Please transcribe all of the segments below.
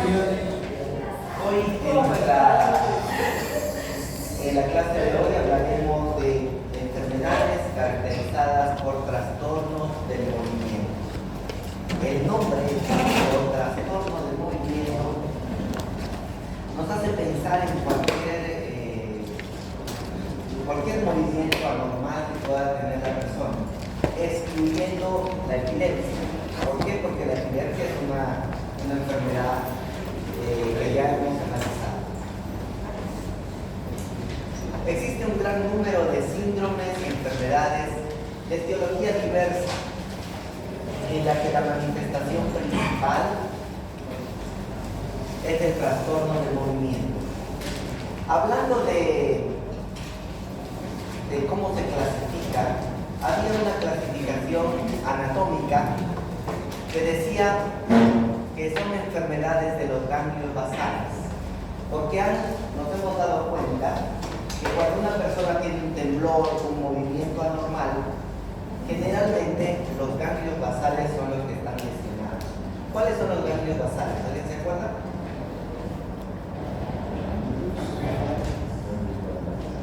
Hoy en la clase de hoy hablaremos de enfermedades caracterizadas por trastornos del movimiento. El nombre o trastorno del movimiento nos hace pensar en cualquier movimiento anormal que pueda tener la persona, excluyendo la epilepsia. ¿Por qué? Porque la epilepsia es una enfermedad que ya hemos analizado. Existe un gran número de síndromes y enfermedades de etiología diversa, en la que la manifestación principal es el trastorno del movimiento. Hablando de cómo se clasifica, había una clasificación anatómica que decía que son enfermedades de los ganglios basales, porque nos hemos dado cuenta que cuando una persona tiene un temblor, un movimiento anormal, generalmente los ganglios basales son los que están lesionados. ¿Cuáles son los ganglios basales? ¿Alguien se acuerda?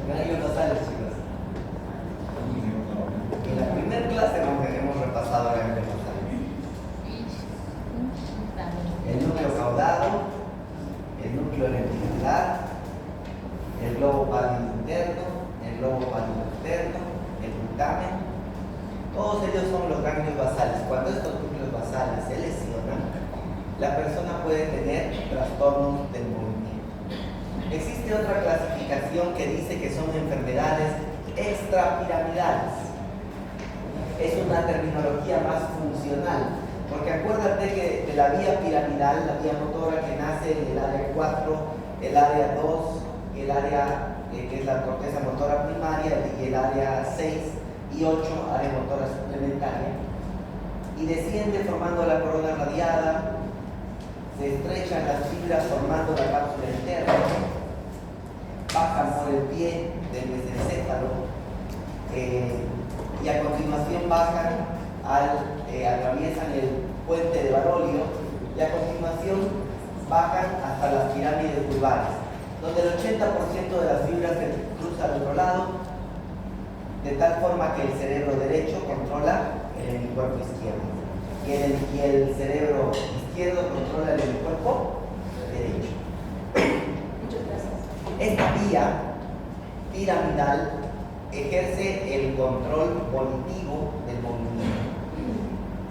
Ganglios basales, chicos. En la primera clase hemos repasado ganglios basales. El núcleo caudado, el núcleo lenticular, el globo pálido interno, el globo pálido externo, el putamen. Todos ellos son los ganglios basales. Cuando estos núcleos basales se lesionan, la persona puede tener trastornos del movimiento. Existe otra clasificación que dice que son enfermedades extrapiramidales. Es una terminología más funcional, porque acuérdate que de la vía piramidal, la vía motora que nace en el área 4, el área 2, el área que es la corteza motora primaria, y el área 6 y 8, área motora suplementaria, y desciende formando la corona radiada, se estrechan las fibras formando la cápsula interna, bajan por el pie del mesencéfalo, y a continuación bajan atraviesan el puente de Barolio, y a continuación bajan hasta las pirámides vulvares, donde el 80% de las fibras se cruza al otro lado, de tal forma que el cerebro derecho controla el hemicuerpo izquierdo y el cerebro izquierdo controla el hemicuerpo derecho. Esta vía piramidal ejerce el control volitivo del movimiento.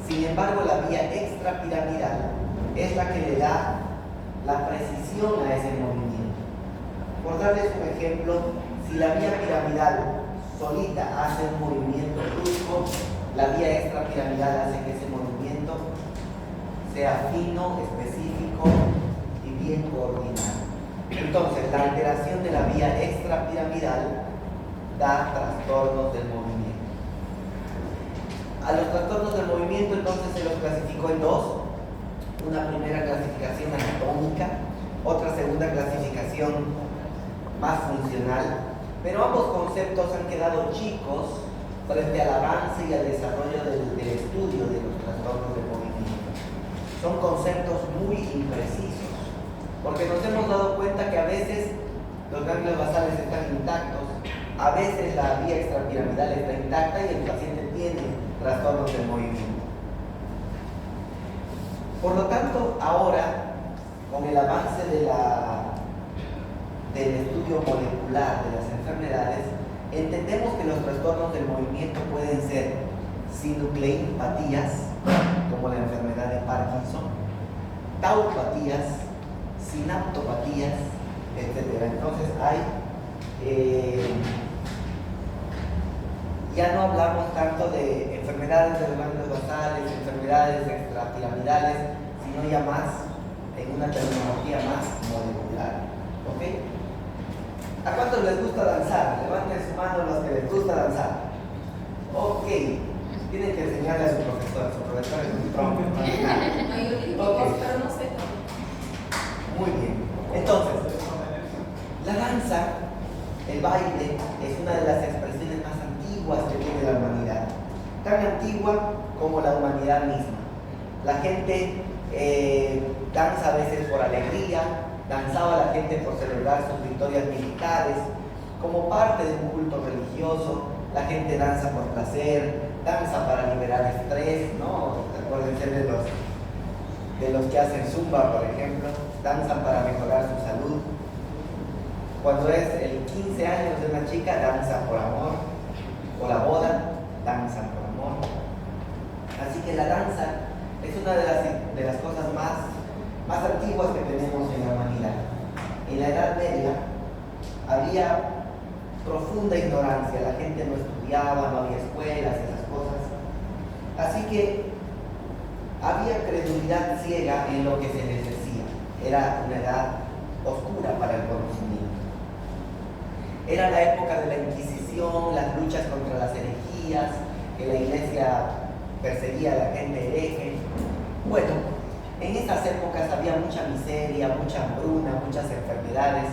Sin embargo, la vía extrapiramidal es la que le da la precisión a ese movimiento. Por darles un ejemplo, si la vía piramidal solita hace un movimiento brusco, la vía extrapiramidal hace que ese movimiento sea fino, específico y bien coordinado. Entonces, la alteración de la vía extrapiramidal da trastornos del movimiento. A los trastornos del movimiento entonces se los clasificó en dos: una primera clasificación anatómica, otra segunda clasificación más funcional, pero ambos conceptos han quedado chicos frente al avance y al desarrollo del estudio de los trastornos del movimiento. Son conceptos muy imprecisos, porque nos hemos dado cuenta que a veces los ganglios basales están intactos, a veces la vía extrapiramidal está intacta y el paciente tiene trastornos del movimiento. Por lo tanto, ahora, con el avance del estudio molecular de las enfermedades, entendemos que los trastornos del movimiento pueden ser sinucleinpatías, como la enfermedad de Parkinson, taupatías, sinaptopatías, etc. Entonces ya no hablamos tanto de enfermedades de los ganglios basales, enfermedades extrapiramidales, sino ya más en una terminología más molecular. ¿Ok? ¿A cuántos les gusta danzar? Levanten su mano los que les gusta danzar. Ok. Tienen que enseñarle a su profesor. Su profesor es un tronco. Okay. Pero no sé. Muy bien. Entonces, la danza, el baile, es una de las expresiones más antiguas que tiene la humanidad. Tan antigua como la humanidad misma. La gente danza a veces por alegría, danzaba la gente por celebrar sus victorias militares, como parte de un culto religioso, la gente danza por placer, danza para liberar estrés, ¿no? Acuérdense de los que hacen zumba, por ejemplo, danzan para mejorar su salud. Cuando es el 15 años de una chica, danza por amor, o la boda, danzan por amor. Así que la danza es una de las cosas más antiguas que tenemos en la humanidad. En la Edad Media había profunda ignorancia, la gente no estudiaba, no había escuelas, esas cosas. Así que había credulidad ciega en lo que se les decía. Era una edad oscura para el conocimiento. Era la época de la Inquisición, las luchas contra las herejías, que la iglesia perseguía a la gente hereje. Bueno, en estas épocas había mucha miseria, mucha hambruna, muchas enfermedades.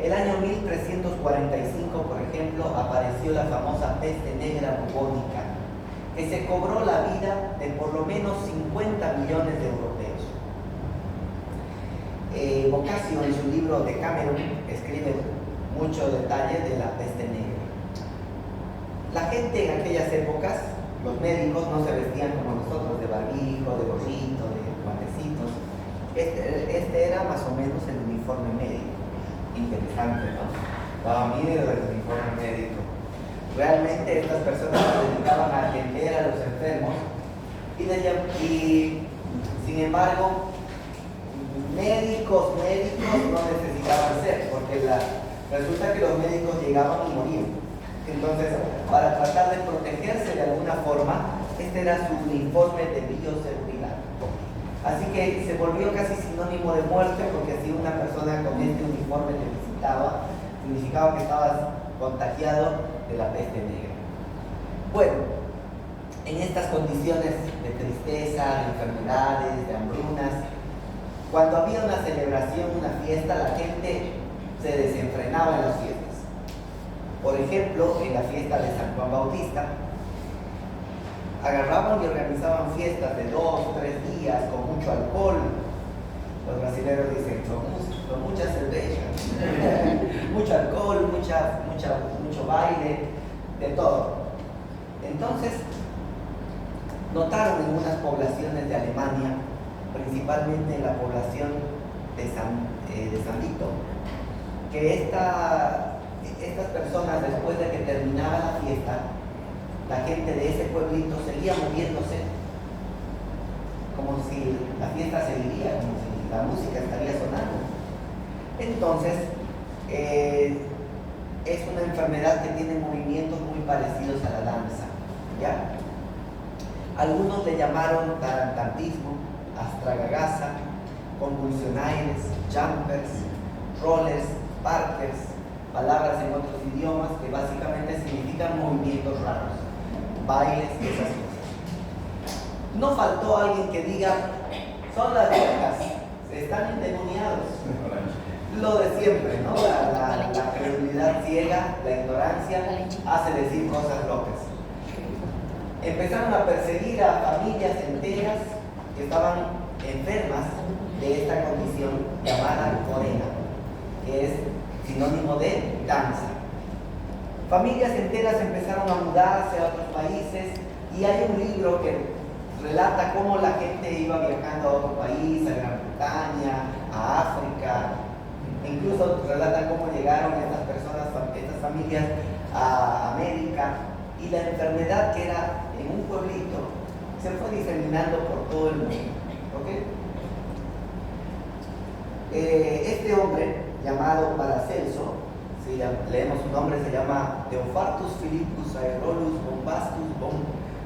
El año 1345, por ejemplo, apareció la famosa peste negra bubónica, que se cobró la vida de por lo menos 50 millones de europeos. Boccaccio, en su libro de Cameron, escribe mucho detalle de la peste negra. La gente en aquellas épocas, los médicos no se vestían como nosotros, de barbijo, de gorrito, de guantecitos. Este era más o menos el uniforme médico. Interesante, ¿no? Daba miedo del uniforme médico. Realmente estas personas se dedicaban a atender a los enfermos y sin embargo médicos no necesitaban ser, porque resulta que los médicos llegaban y morían. Entonces, para tratar de protegerse de alguna forma, este era su uniforme de bioseguridad. Así que se volvió casi sinónimo de muerte, porque si una persona con este uniforme te visitaba, significaba que estabas contagiado de la peste negra. Bueno, en estas condiciones de tristeza, de enfermedades, de hambrunas, cuando había una celebración, una fiesta, la gente se desenfrenaba en las fiestas. Por ejemplo, en la fiesta de San Juan Bautista, agarraban y organizaban fiestas de 2, 3 días con mucho alcohol. Los brasileños dicen, con mucha cerveza, mucho alcohol, mucho baile, de todo. Entonces, notaron en unas poblaciones de Alemania, principalmente en la población de San Vito, que estas personas, después de que terminaba la fiesta, la gente de ese pueblito seguía moviéndose como si la fiesta seguiría, como si la música estaría sonando. Entonces, es una enfermedad que tiene movimientos muy parecidos a la danza, ¿ya? Algunos le llamaron tarantantismo, astragagasa, convulsionaires, jumpers, rollers, parkers, palabras en otros idiomas que básicamente significan movimientos raros, bailes y esas cosas. No faltó alguien que diga, son las locas, están endemoniados. Lo de siempre, ¿no? La credulidad ciega, la ignorancia, hace decir cosas locas. Empezaron a perseguir a familias enteras que estaban enfermas de esta condición llamada corea, que es sinónimo de danza. Familias enteras empezaron a mudarse a otros países y hay un libro que relata cómo la gente iba viajando a otro país, a Gran Bretaña, a África. Incluso relatan cómo llegaron estas personas, estas familias a América, y la enfermedad que era en un pueblito se fue diseminando por todo el mundo. ¿Okay? Este hombre llamado Paracelso, si leemos su nombre, se llama Theophartus Philippus Aerolus Bombastus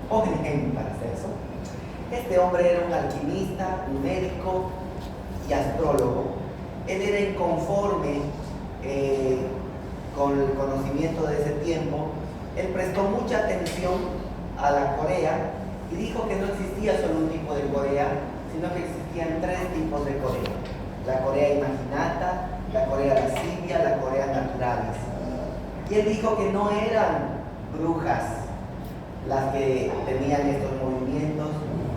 Hohenheim Paracelso. Este hombre era un alquimista, un médico y astrólogo. Él era inconforme con el conocimiento de ese tiempo. Él prestó mucha atención a la Corea y dijo que no existía solo un tipo de Corea, sino que existían 3 tipos de Corea: la Corea imaginata, la Corea lascivia, la Corea naturalis. Y él dijo que no eran brujas las que tenían estos movimientos,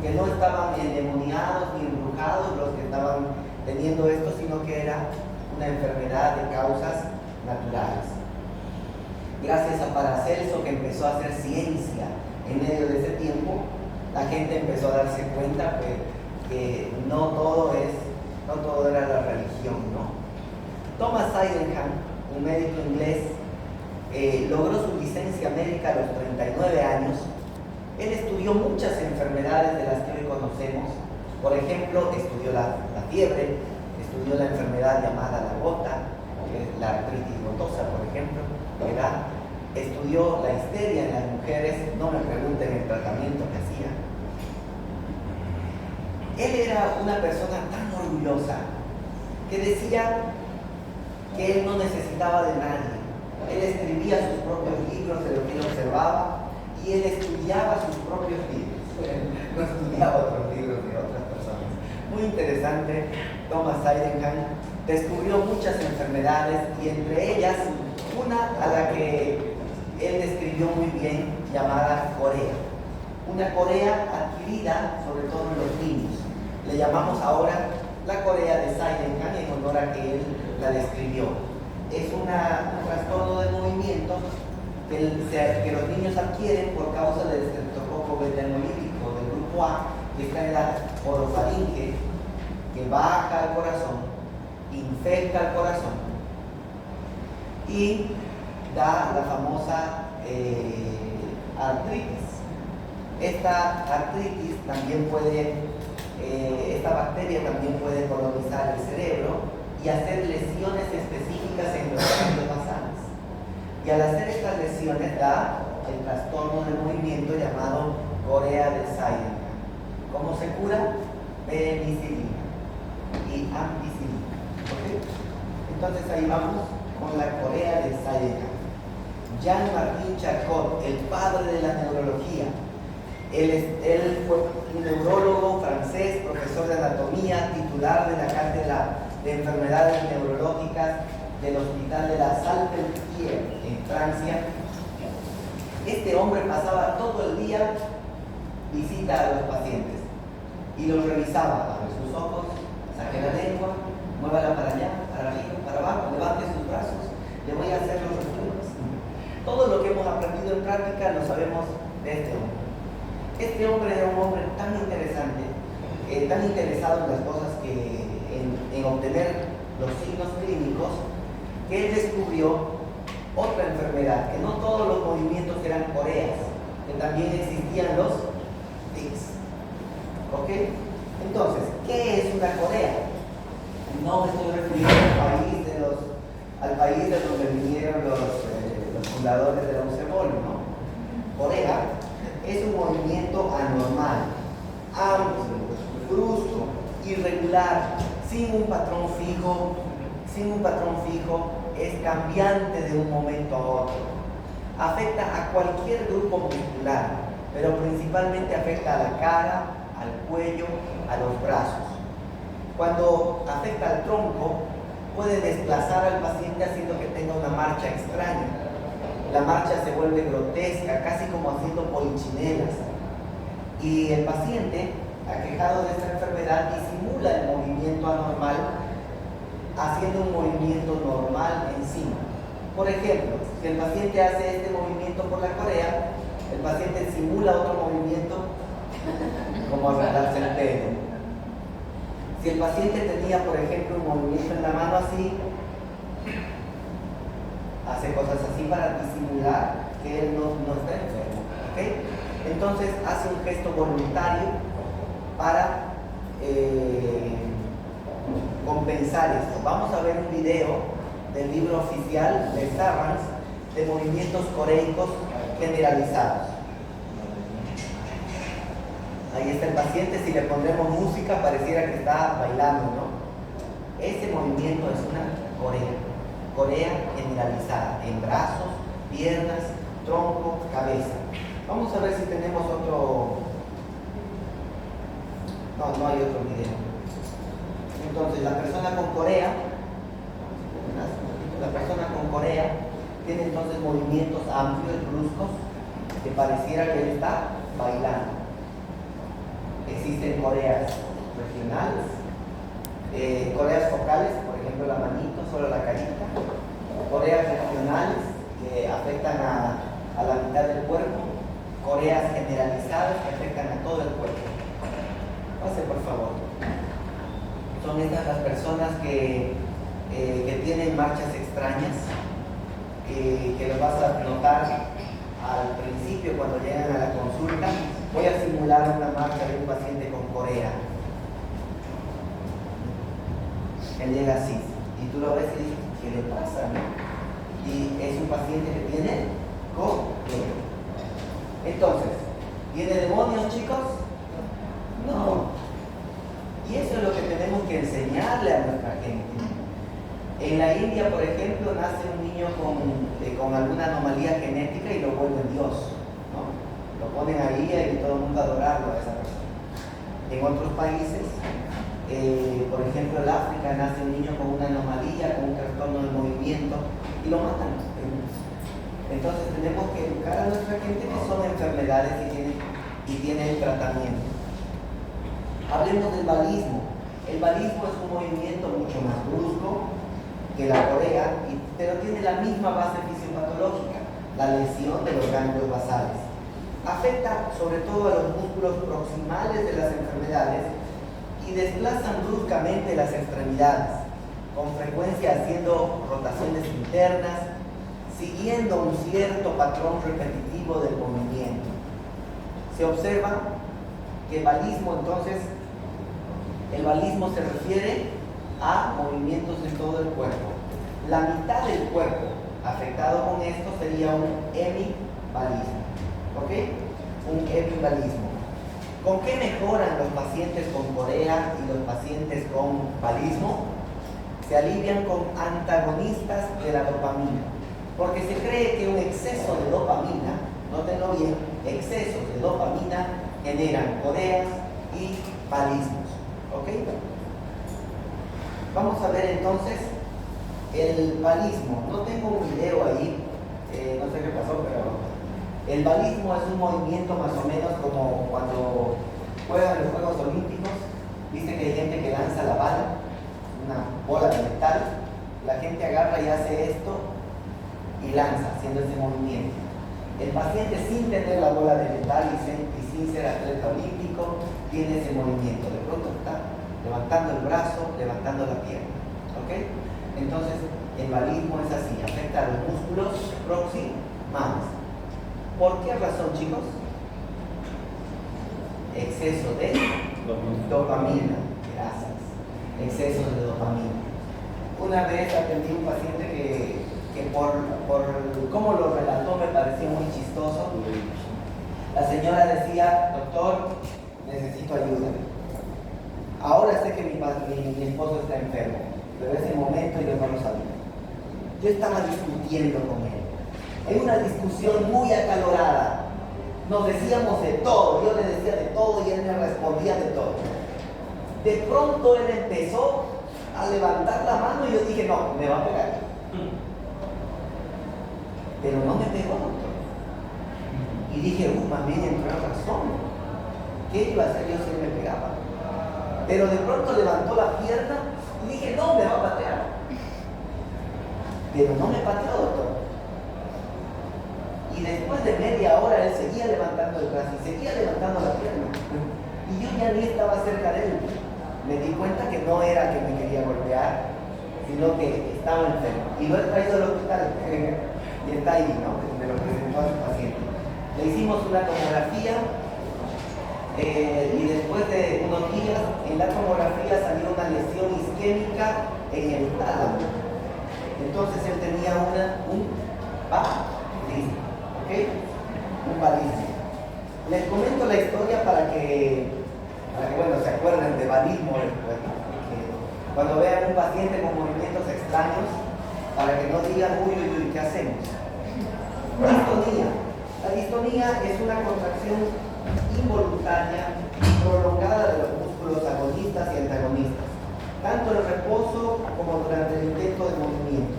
que no estaban endemoniados ni embrujados, embrujados los que estaban teniendo esto, sino que era una enfermedad de causas naturales. Gracias a Paracelso, que empezó a hacer ciencia en medio de ese tiempo, la gente empezó a darse cuenta que no todo era la religión, ¿no? Thomas Sydenham, un médico inglés, logró su licencia médica a los 39 años. Él estudió muchas enfermedades de las que hoy conocemos. Por ejemplo, estudió la fiebre, estudió la enfermedad llamada la gota, la artritis gotosa, por ejemplo, ¿verdad? Estudió la histeria en las mujeres. No me pregunten el tratamiento que hacía. Él era una persona tan orgullosa que decía que él no necesitaba de nadie. Él escribía sus propios libros de lo que él observaba y él estudiaba sus propios libros. No estudiaba otros libros de otras personas. Muy interesante. Thomas Sydenham descubrió muchas enfermedades y entre ellas una a la que él describió muy bien, llamada corea. Una corea adquirida sobre todo en los niños. Le llamamos ahora la corea de Sydenham en honor a que él la describió. Es un trastorno de movimiento que los niños adquieren por causa del estreptococo beta-hemolítico del grupo A, que está en la orofaringe, que baja al corazón, infecta al corazón y da la famosa artritis. Esta artritis también esta bacteria también puede colonizar el cerebro y hacer lesiones específicas en los ganglios basales. Y al hacer estas lesiones da el trastorno del movimiento llamado corea de Sydenham. ¿Cómo se cura? Penicilina y ampicilina. ¿Okay? Entonces ahí vamos con la corea de Sydenham. Jean-Martin Charcot, el padre de la neurología. Él fue un neurólogo francés, profesor de anatomía, titular de la cátedra de enfermedades neurológicas del Hospital de la Salpêtrière en Francia. Este hombre pasaba todo el día visita a los pacientes y los revisaba. Abre sus ojos, saque la lengua, muévala para allá, para arriba, para abajo, levante sus brazos, le voy a hacer los estudios. Todo lo que hemos aprendido en práctica lo sabemos de este hombre. Este hombre era un hombre tan interesante, tan interesado en las cosas en obtener los signos clínicos, que él descubrió otra enfermedad, que no todos los movimientos eran coreas, que también existían los tics. ¿Ok? Entonces, ¿qué es una corea? No me estoy refiriendo al país de donde vinieron los fundadores de la UCEBOL, ¿no? Corea es un movimiento anormal, amplio, brusco, irregular, sin un patrón fijo, es cambiante de un momento a otro. Afecta a cualquier grupo muscular, pero principalmente afecta a la cara, al cuello, a los brazos. Cuando afecta al tronco, puede desplazar al paciente haciendo que tenga una marcha extraña. La marcha se vuelve grotesca, casi como haciendo polichinelas. Y el paciente, aquejado de esta enfermedad, disimula el movimiento anormal haciendo un movimiento normal encima. Por ejemplo, si el paciente hace este movimiento por la corea, el paciente simula otro movimiento como arreglarse el pelo. Si el paciente tenía, por ejemplo, un movimiento en la mano así, hace cosas así para disimular que él no está enfermo. ¿Okay? Entonces hace un gesto voluntario para compensar esto. Vamos a ver un video del libro oficial de Sarrans de movimientos coreicos generalizados. Ahí está el paciente. Si le pondremos música pareciera que está bailando, ¿no? Este movimiento es una corea generalizada en brazos, piernas, tronco, cabeza. Vamos a ver si tenemos otro. No hay otro video. Entonces la persona con corea tiene entonces movimientos amplios, bruscos, que pareciera que él está bailando. Existen coreas regionales, coreas focales, por ejemplo la manito, solo la carita, coreas regionales que afectan a la mitad del cuerpo, coreas generalizadas que afectan a todo el cuerpo. Pase por favor. Son estas las personas que tienen marchas extrañas, que lo vas a notar al principio cuando llegan a la consulta. Voy a simular una marcha de un paciente con corea. Él llega así y tú lo ves y dices, ¿qué le pasa? Y es un paciente que tiene corea. Entonces, ¿tiene demonios, chicos? No. Y eso es lo que tenemos que enseñarle a nuestra gente. En la India, por ejemplo, nace un niño con alguna anomalía genética y lo vuelven Dios, ¿no? Lo ponen ahí y todo el mundo adorarlo a esa persona. En otros países, por ejemplo en África, nace un niño con una anomalía, con un trastorno del movimiento y lo matan. Entonces tenemos que educar a nuestra gente que son enfermedades y tienen tratamiento. Hablemos del balismo. El balismo es un movimiento mucho más brusco que la corea, pero tiene la misma base fisiopatológica, la lesión de los ganglios basales. Afecta sobre todo a los músculos proximales de las enfermedades y desplazan bruscamente las extremidades, con frecuencia haciendo rotaciones internas, siguiendo un cierto patrón repetitivo del movimiento. Se observa que el balismo se refiere a movimientos en todo el cuerpo. La mitad del cuerpo afectado con esto sería un hemibalismo. ¿Ok? Un hemibalismo. ¿Con qué mejoran los pacientes con corea y los pacientes con balismo? Se alivian con antagonistas de la dopamina, porque se cree que un exceso de dopamina, nótenlo bien, excesos de dopamina generan coreas y balismos. ¿Ok? Vamos a ver entonces el balismo. No tengo un video ahí, no sé qué pasó, pero el balismo es un movimiento más o menos como cuando juegan los Juegos Olímpicos. Viste que hay gente que lanza la bala, una bola de metal, la gente agarra y hace esto y lanza, haciendo ese movimiento. El paciente, sin tener la bola de metal y sin ser atleta olímpico, tiene ese movimiento. De pronto está levantando el brazo, levantando la pierna. ¿Ok? Entonces, el balismo es así, afecta a los músculos proximales. ¿Por qué razón, chicos? Exceso de dopamina. Gracias. Exceso de dopamina. Una vez atendí a un paciente que por cómo lo relató me pareció muy chistoso. La señora decía, doctor, necesito ayuda. Ahora sé que mi esposo está enfermo, pero ese momento yo no lo sabía. Yo estaba discutiendo con él. En una discusión muy acalorada. Nos decíamos de todo, yo le decía de todo y él me respondía de todo. De pronto él empezó a levantar la mano y yo dije, no, me va a pegar. Pero no me pegó, doctor. Y dije, más bien entró en razón. ¿Qué iba a hacer yo si él me pegaba? Pero de pronto levantó la pierna y dije, no, me va a patear. Pero no me pateó, doctor. Y después de media hora él seguía levantando el brazo y seguía levantando la pierna. Y yo ya ni estaba cerca de él. Me di cuenta que no era que me quería golpear, sino que estaba enfermo. Y lo he traído al hospital. Y está ahí, ¿no? Me lo presentó a su paciente. Le hicimos una tomografía y después de unos días en la tomografía salió una lesión isquémica en el tálamo. Entonces él tenía un balismo. ¿Ok? Un balismo. Les comento la historia para que bueno, se acuerden de balismo. Cuando vean un paciente con movimientos extraños, para que no digan, uy, ¿qué hacemos? Distonía. La distonía es una contracción involuntaria prolongada de los músculos agonistas y antagonistas, tanto en reposo como durante el intento de movimiento.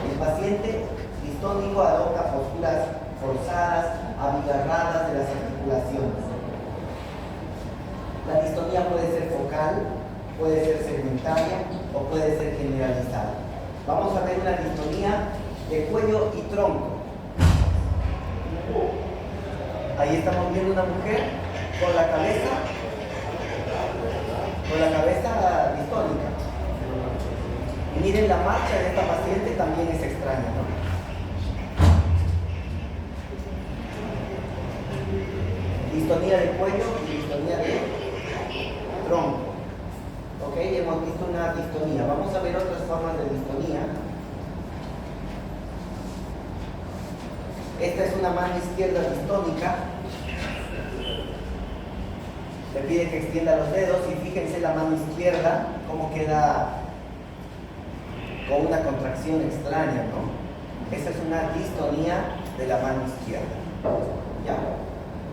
El paciente distónico adopta posturas forzadas, abigarradas de las articulaciones. La distonía puede ser focal, puede ser segmentaria o puede ser generalizada. Vamos a ver una distonía de cuello y tronco. Ahí estamos viendo una mujer con la cabeza distónica. Y miren, la marcha de esta paciente también es extraña, ¿no? Distonía de cuello y distonía de tronco. Ok, hemos visto una distonía. Vamos a ver otras formas de distonía. Esta es una mano izquierda distónica. Le pide que extienda los dedos y fíjense la mano izquierda cómo queda con una contracción extraña, ¿no? Esa es una distonía de la mano izquierda. ¿Ya?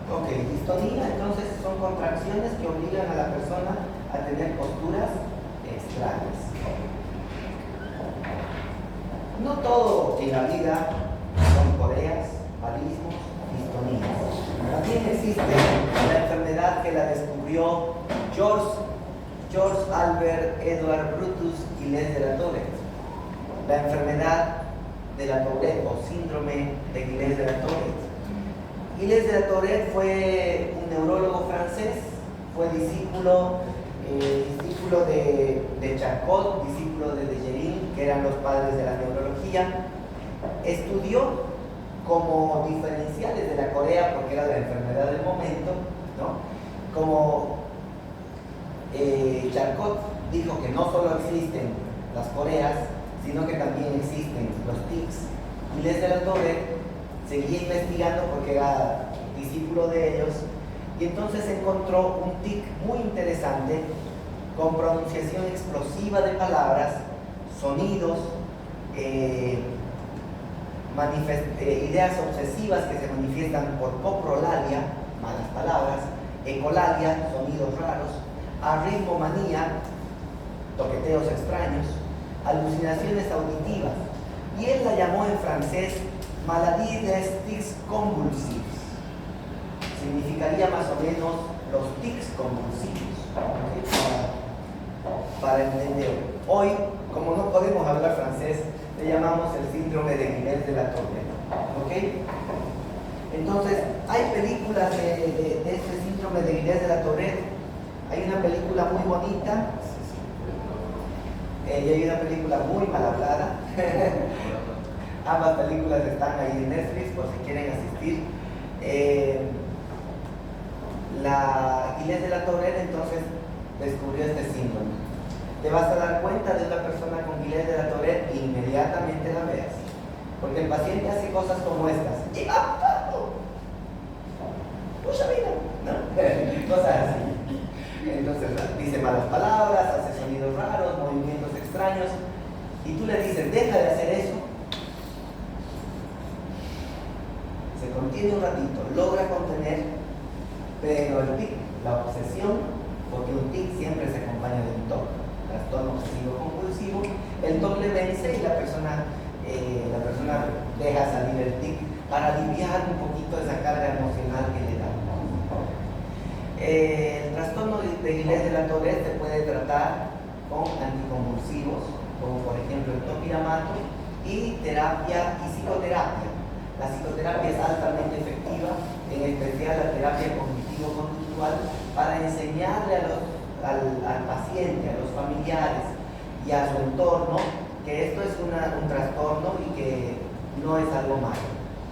Ok, distonía entonces son contracciones que obligan a la persona a tener posturas extrañas. No todo en la vida son coreas, palísimos, distonías. También existe la enfermedad que la descubrió George Albert Edward Brutus Gilles de la Tourette. La enfermedad de la Tourette o síndrome de Gilles de la Tourette. Gilles de la Tourette fue un neurólogo francés, fue discípulo de Charcot, discípulo de Dejerin, que eran los padres de la neurología. Estudió como diferenciales de la corea, porque era la enfermedad del momento, ¿no? Como Charcot dijo que no solo existen las coreas, sino que también existen los tics. Gilles de la Tourette seguía investigando porque era discípulo de ellos y entonces encontró un tic muy interesante con pronunciación explosiva de palabras, sonidos, ideas obsesivas que se manifiestan por coprolalia, malas palabras, ecolalia, sonidos raros, arritmomanía, toqueteos extraños, alucinaciones auditivas, y él la llamó en francés maladie des tics convulsivos. Significaría más o menos los tics convulsivos, ¿okay? Para entender. Hoy, como no podemos hablar francés, le llamamos el síndrome de Gilles de la Tourette, ¿okay? Entonces, hay películas de este síndrome de Gilles de la Tourette. Hay una película muy bonita y hay una película muy mal hablada. Ambas películas están ahí en Netflix por si quieren asistir. La Gilles de la Tourette entonces descubrió este síndrome. Te vas a dar cuenta de una persona con Gilles de la Tourette e inmediatamente la veas. Porque el paciente hace cosas como estas. ¡Pucha vida! ¿No? Cosas así. Entonces dice malas palabras, hace sonidos raros, movimientos extraños. Y tú le dices, deja de hacer eso. Se contiene un ratito, logra contener, pero el tic, la obsesión, porque un tic siempre se acompaña de un TOC, trastorno obsesivo compulsivo, el TOC le vence y la persona deja salir el tic para aliviar un poquito esa carga emocional que le da. El trastorno de Gilles de la Tourette se puede tratar con anticonvulsivos, como por ejemplo el topiramato, y terapia y psicoterapia. La psicoterapia es altamente efectiva, en especial la terapia cognitivo-conductual, para enseñarle al paciente, a los familiares y a su entorno que esto es un trastorno y que no es algo malo,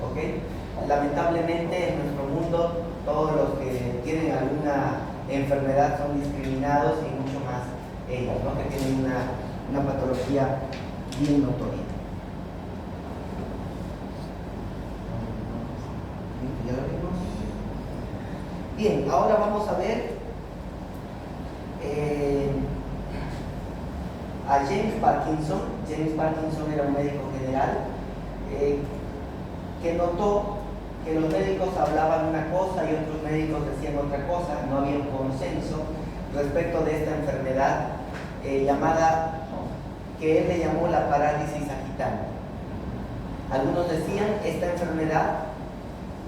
¿okay? Lamentablemente en nuestro mundo todos los que tienen alguna enfermedad son discriminados y mucho más ellos, ¿no? Que tienen una patología bien notoria. ¿Ya lo vimos? Bien, ahora vamos a ver a James Parkinson. James Parkinson era un médico general que notó que los médicos hablaban una cosa y otros médicos decían otra cosa. No había un consenso respecto de esta enfermedad llamada, que él le llamó la parálisis sagital. Algunos decían, esta enfermedad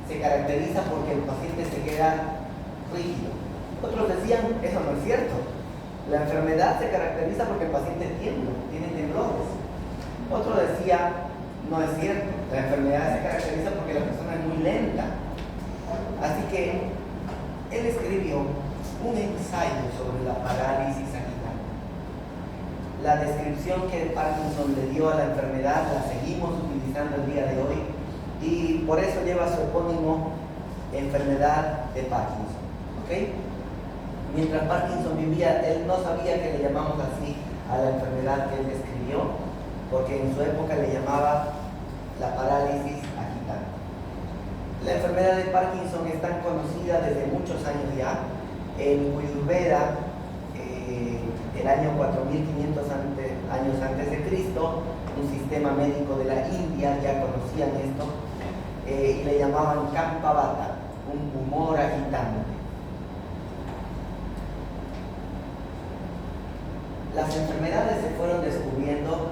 se caracteriza porque el paciente se queda rígido, Otros decían, eso no es cierto. La enfermedad se caracteriza porque el paciente tiembla, tiene temblores. Otro decía, no es cierto, la enfermedad se caracteriza porque la persona es muy lenta. Así que él escribió un ensayo sobre la parálisis agital. La descripción que Parkinson le dio a la enfermedad la seguimos utilizando el día de hoy y por eso lleva su epónimo enfermedad de Parkinson. ¿Okay? Mientras Parkinson vivía, él no sabía que le llamamos así a la enfermedad que él describió, porque en su época le llamaba la parálisis agital. La enfermedad de Parkinson es tan conocida desde muchos años ya. En Ayurveda, el año 4500 años antes de Cristo, un sistema médico de la India ya conocían esto y le llamaban Kampavata, un humor agitante. Las enfermedades se fueron descubriendo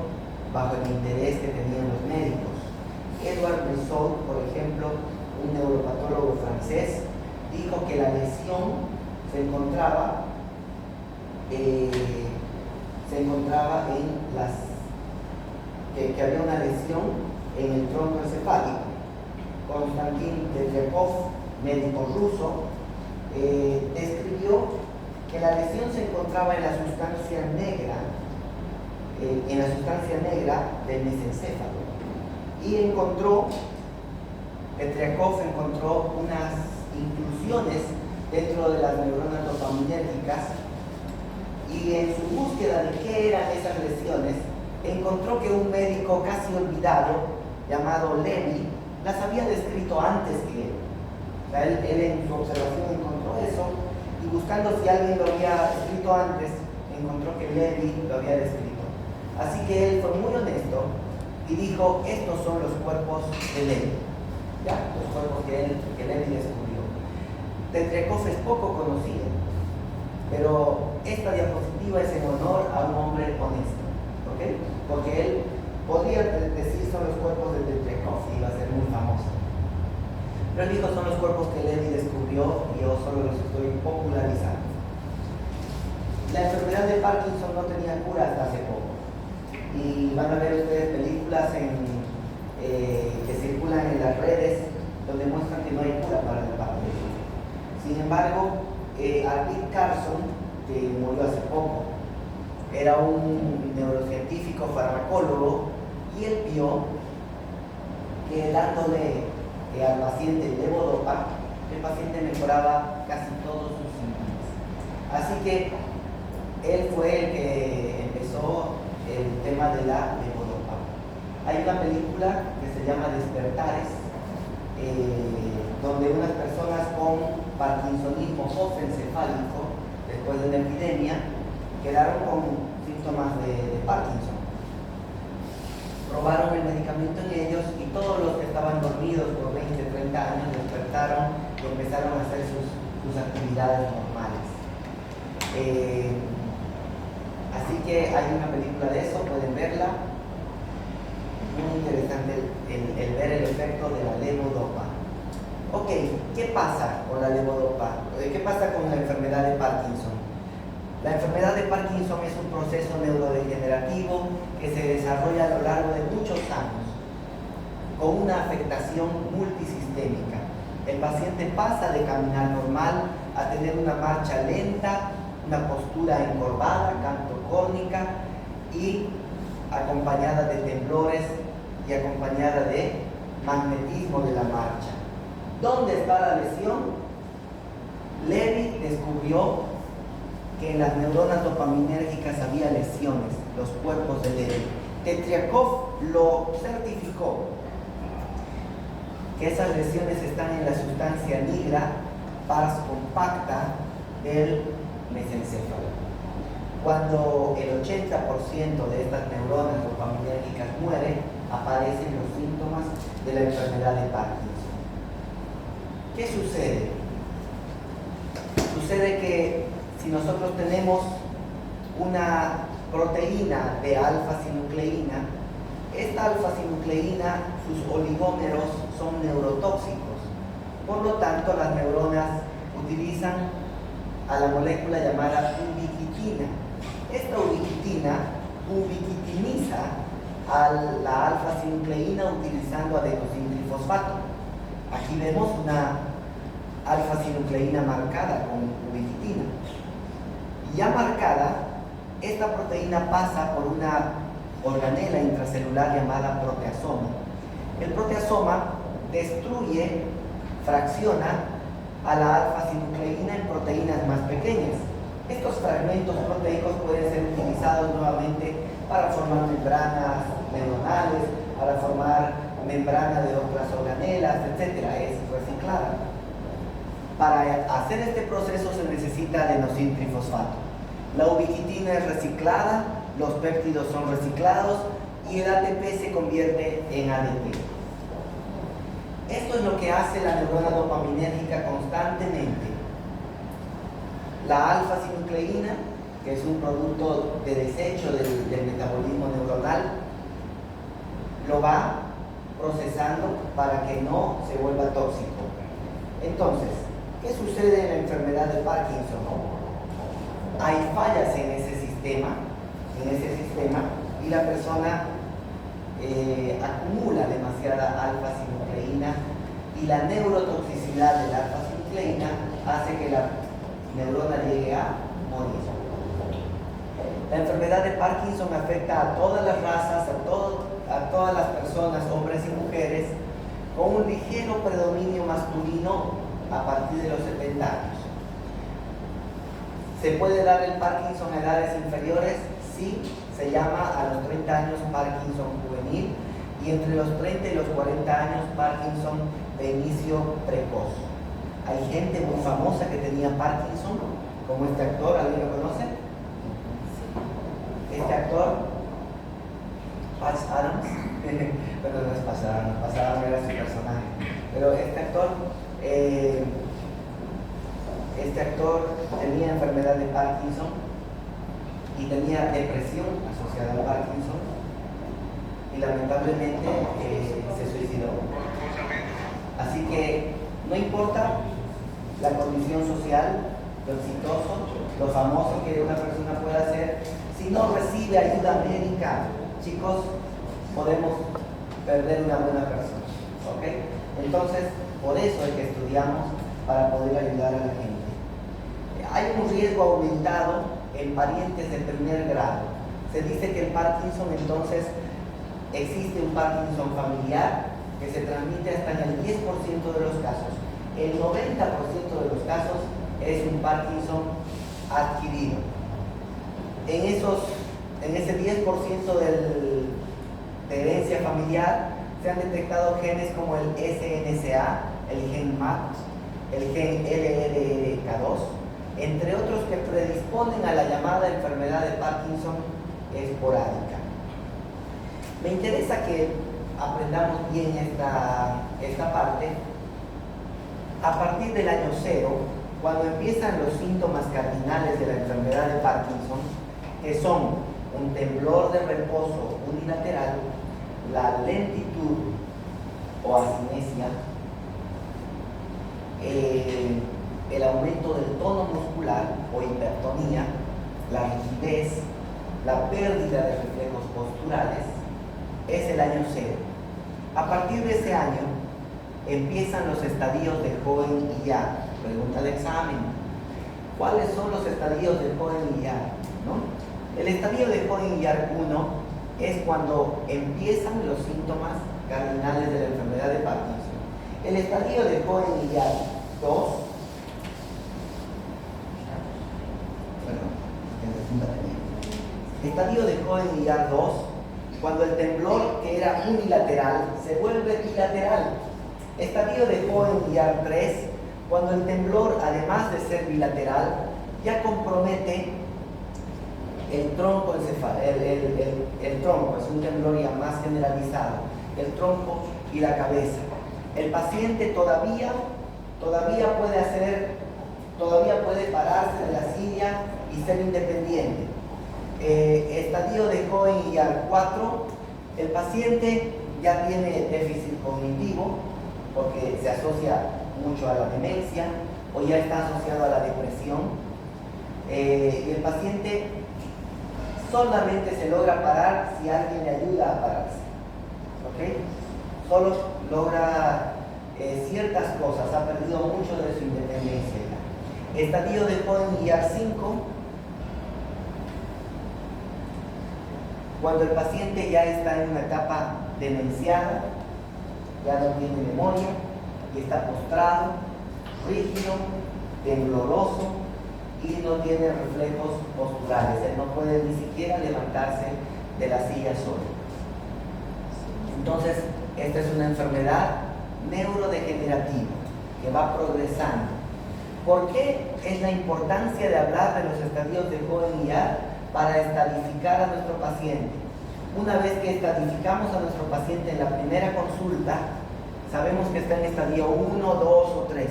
bajo el interés que tenían los médicos. Edward Brisson, por ejemplo, un neuropatólogo francés, dijo que la lesión se encontraba en que había una lesión en el tronco encefálico. Konstantin Tetrikov, médico ruso, describió que la lesión se encontraba en la sustancia negra del mesencéfalo y Tetrikov encontró unas inclusiones dentro de las neuronas dopaminérgicas y en su búsqueda de qué eran esas lesiones encontró que un médico casi olvidado llamado Levy las había descrito antes que él. O sea, él en su observación encontró eso y buscando si alguien lo había escrito antes encontró que Levy lo había descrito. Así que él fue muy honesto y dijo, estos son los cuerpos de Levy, ¿ya? Los cuerpos que Levy descubrió. Tetrikov es poco conocido, pero esta diapositiva es en honor a un hombre honesto, ¿ok? Porque él podría decir son los cuerpos de Tetrikov y iba a ser muy famoso. Pero él dijo son los cuerpos que Levy descubrió y yo solo los estoy popularizando. La enfermedad de Parkinson no tenía cura hasta hace poco. Y van a ver ustedes películas que circulan en las redes donde muestran que no hay cura para el Parkinson. Sin embargo, Arvid Carlsson, que murió hace poco, era un neurocientífico farmacólogo y él vio que dándole al paciente levodopa, el paciente mejoraba casi todos sus síntomas. Así que él fue el que empezó el tema de la levodopa. Hay una película que se llama Despertares, donde unas personas con parkinsonismo postencefálico, después de una epidemia, quedaron con síntomas de Parkinson. Probaron el medicamento en ellos y todos los que estaban dormidos por 20, 30 años despertaron y empezaron a hacer sus actividades normales. Así que hay una película de eso, pueden verla. Muy interesante el ver el efecto de la levodopa. Ok, ¿qué pasa con la levodopa? ¿Qué pasa con la enfermedad de Parkinson? La enfermedad de Parkinson es un proceso neurodegenerativo que se desarrolla a lo largo de muchos años, con una afectación multisistémica. El paciente pasa de caminar normal a tener una marcha lenta, una postura encorvada, cantocórnica y acompañada de temblores y acompañada de magnetismo de la marcha. ¿Dónde está la lesión? Levy descubrió que en las neuronas dopaminérgicas había lesiones, los cuerpos de Levy. Tetrikov lo certificó, que esas lesiones están en la sustancia negra pars compacta del mesencéfalo. Cuando el 80% de estas neuronas dopaminérgicas mueren, aparecen los síntomas de la enfermedad de Parkinson. ¿Qué sucede? Sucede que si nosotros tenemos una proteína de alfa-sinucleína, esta alfa-sinucleína, sus oligómeros son neurotóxicos. Por lo tanto, las neuronas utilizan a la molécula llamada ubiquitina. Esta ubiquitina ubiquitiniza a la alfa-sinucleína utilizando adenosintrifosfato. Aquí vemos una alfa-sinucleína marcada con ubiquitina. Ya marcada, esta proteína pasa por una organela intracelular llamada proteasoma. El proteasoma destruye, fracciona a la alfa-sinucleína en proteínas más pequeñas. Estos fragmentos proteicos pueden ser utilizados nuevamente para formar membranas neuronales, para formar membrana de otras organelas, etc. Es reciclada. Para hacer este proceso se necesita adenosintrifosfato. La ubiquitina es reciclada, los péptidos son reciclados y el ATP se convierte en ADP. Esto es lo que hace la neurona dopaminérgica constantemente. La alfa-sinucleína, que es un producto de desecho del metabolismo neuronal, lo va procesando para que no se vuelva tóxico. Entonces, ¿qué sucede en la enfermedad de Parkinson? Hay fallas en ese sistema y la persona acumula demasiada alfa-sinucleína y la neurotoxicidad de la alfa-sinucleína hace que la neurona llegue a morir. La enfermedad de Parkinson afecta a todas las razas, a todas las personas, hombres y mujeres, con un ligero predominio masculino a partir de los 70 años. ¿Se puede dar el Parkinson a edades inferiores? Sí, se llama a los 30 años Parkinson juvenil y entre los 30 y los 40 años Parkinson de inicio precoz. Hay gente muy famosa que tenía Parkinson, como este actor, ¿alguien lo conoce? Este actor, Patch Adams, pero no es Patch Adams era su personaje, pero este actor tenía enfermedad de Parkinson y tenía depresión asociada al Parkinson y lamentablemente se suicidó. Así que no importa la condición social, lo exitoso, lo famoso que una persona pueda ser, si no recibe ayuda médica, chicos, podemos perder una buena persona, ¿ok? Entonces, por eso es que estudiamos, para poder ayudar a la gente. Hay un riesgo aumentado en parientes de primer grado. Se dice que el Parkinson, entonces, existe un Parkinson familiar que se transmite hasta en el 10% de los casos. El 90% de los casos es un Parkinson adquirido. En ese 10% de herencia familiar se han detectado genes como el SNCA, el gen MAT, el gen LRRK2, entre otros que predisponen a la llamada enfermedad de Parkinson esporádica. Me interesa que aprendamos bien esta parte. A partir del año 0, cuando empiezan los síntomas cardinales de la enfermedad de Parkinson, que son un temblor de reposo unilateral, la lentitud o asinesia, el aumento del tono muscular o hipertonía, la rigidez, la pérdida de reflejos posturales, es el año 0. A partir de ese año empiezan los estadios de Cohen y Yahr. Pregunta de examen: ¿cuáles son los estadios de Cohen y Yahr? ¿No? El estadio de Cohen y Yahr 1 es cuando empiezan los síntomas cardinales de la enfermedad de Parkinson. El estadio de Cohen y Yahr 2, estadio de Cohen y Yahr 2, cuando el temblor que era unilateral se vuelve bilateral. Estadio de Cohen y Yahr 3, cuando el temblor, además de ser bilateral, ya compromete el tronco el tronco, es un temblor ya más generalizado, el tronco y la cabeza. El paciente todavía puede pararse de la silla y ser independiente. Estadio de Cohen y Yahr 4, el paciente ya tiene déficit cognitivo porque se asocia mucho a la demencia o ya está asociado a la depresión. y el paciente solamente se logra parar si alguien le ayuda a pararse. ¿Ok? Solo logra ciertas cosas, ha perdido mucho de su independencia. Estadio de Cohen-Iyar 5, cuando el paciente ya está en una etapa demenciada, ya no tiene memoria y está postrado, rígido, tembloroso y no tiene reflejos posturales. Él no puede ni siquiera levantarse de la silla solo. Entonces, esta es una enfermedad neurodegenerativa que va progresando. ¿Por qué es la importancia de hablar de los estadios de Cohen-Iyar para estadificar a nuestro paciente? Una vez que estadificamos a nuestro paciente en la primera consulta, sabemos que está en estadio 1, 2 o 3.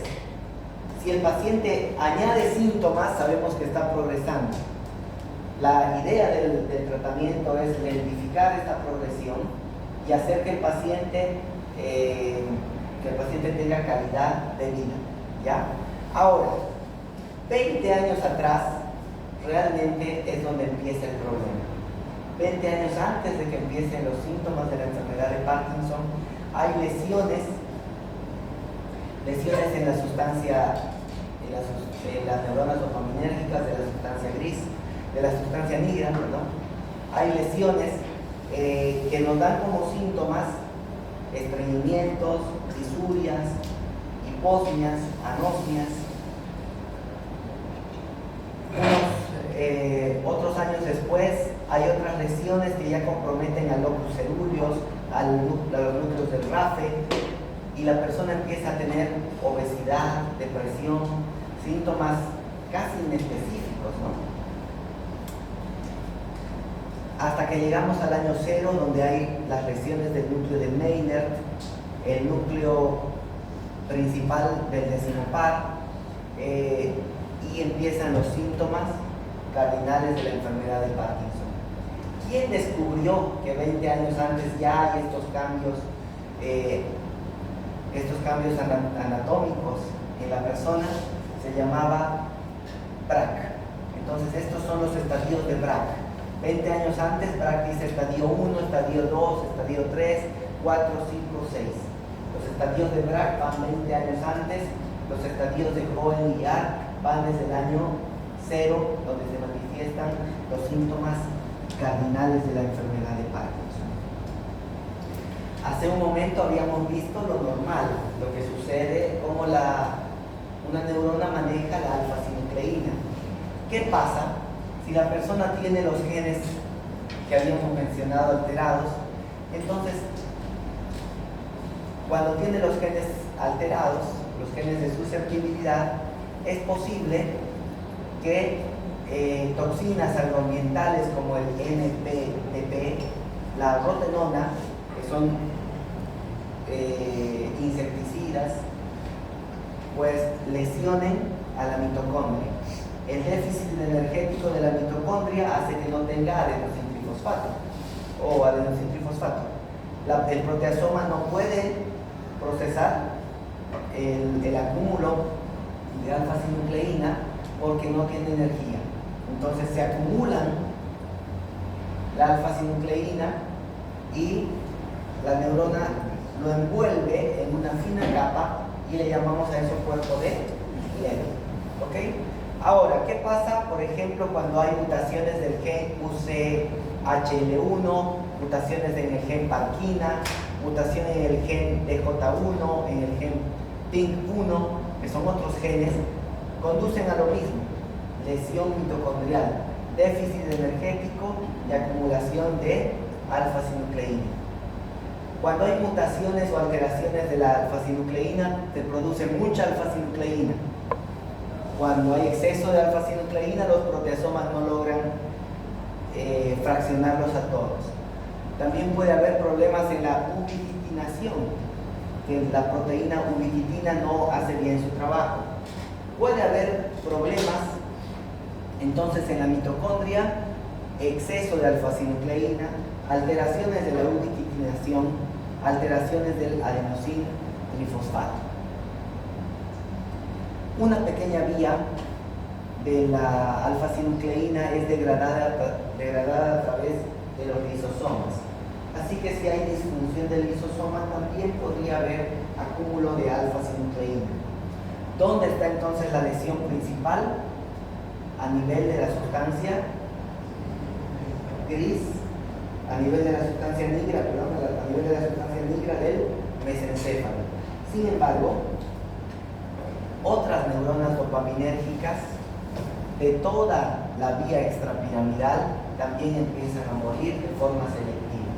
Si el paciente añade síntomas, sabemos que está progresando. La idea del tratamiento es lentificar esta progresión y hacer que el paciente tenga calidad de vida, ¿ya? Ahora, 20 años atrás, realmente es donde empieza el problema. 20 años antes de que empiecen los síntomas de la enfermedad de Parkinson, hay lesiones en la sustancia, en las neuronas dopaminérgicas, de la sustancia gris, de la sustancia negra, ¿no? Hay lesiones que nos dan como síntomas estreñimientos, fisurias, hiposmias, anosmias. Otros años después hay otras lesiones que ya comprometen al locus ceruleus, a los núcleos del RAFE, y la persona empieza a tener obesidad, depresión, síntomas casi inespecíficos, ¿no? Hasta que llegamos al año 0, donde hay las lesiones del núcleo de Meynert, el núcleo principal del décimo par, y empiezan los síntomas cardinales de la enfermedad de Parkinson. ¿Quién descubrió que 20 años antes ya hay estos cambios anatómicos en la persona? Se llamaba Braak. Entonces estos son los estadios de Braak. 20 años antes, Braak dice estadio 1, estadio 2, estadio 3, 4, 5, 6. Los estadios de Braak van 20 años antes, los estadios de Cohen-Iyar van desde el año 0, donde se manifiestan los síntomas cardinales de la enfermedad de Parkinson. Hace un momento habíamos visto lo normal, lo que sucede, cómo una neurona maneja la alfa-sinucleína. ¿Qué pasa si la persona tiene los genes que habíamos mencionado alterados? Entonces, cuando tiene los genes alterados, los genes de susceptibilidad, es posible que toxinas agroambientales como el NPDP, la rotenona, que son insecticidas, pues lesionen a la mitocondria. El déficit energético de la mitocondria hace que no tenga adenosintrifosfato o adenosintrifosfato. El proteasoma no puede procesar el acúmulo de alfa-sinucleína porque no tiene energía. Entonces se acumulan la alfa-sinucleína y la neurona lo envuelve en una fina capa y le llamamos a eso cuerpo de hielo. ¿Ok? Ahora, ¿qué pasa, por ejemplo, cuando hay mutaciones del gen UCHL1, mutaciones en el gen Parkina, mutación en el gen DJ1, en el gen PINK1, que son otros genes, conducen a lo mismo: lesión mitocondrial, déficit energético y acumulación de alfa-sinucleína. Cuando hay mutaciones o alteraciones de la alfa-sinucleína, se produce mucha alfa-sinucleína. Cuando hay exceso de alfa-sinucleína, los proteasomas no logran fraccionarlos a todos. También puede haber problemas en la ubiquitinación, que la proteína ubiquitina no hace bien su trabajo. Puede haber problemas entonces en la mitocondria, exceso de alfa-sinucleína, alteraciones de la ubiquitinación, alteraciones del adenosin trifosfato. Una pequeña vía de la alfa-sinucleína es degradada a través de los lisosomas. Así que si hay disfunción del lisosoma, también podría haber acúmulo de alfa-sinucleína. ¿Dónde está entonces la lesión principal? A nivel de la sustancia gris, a nivel de la sustancia negra, a nivel de la sustancia negra del mesencéfalo. Sin embargo, otras neuronas dopaminérgicas de toda la vía extrapiramidal también empiezan a morir de forma selectiva.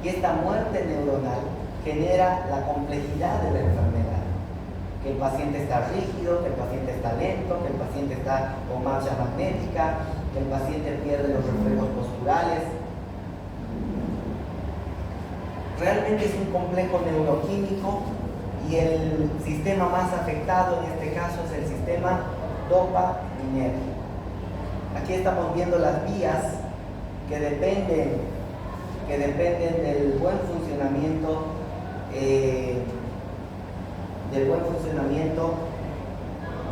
Y esta muerte neuronal genera la complejidad de la enfermedad. Que el paciente está rígido, que el paciente está lento, que el paciente está con marcha magnética, que el paciente pierde los reflejos posturales. Realmente es un complejo neuroquímico y el sistema más afectado en este caso es el sistema dopaminérgico. Aquí estamos viendo las vías que dependen del buen funcionamiento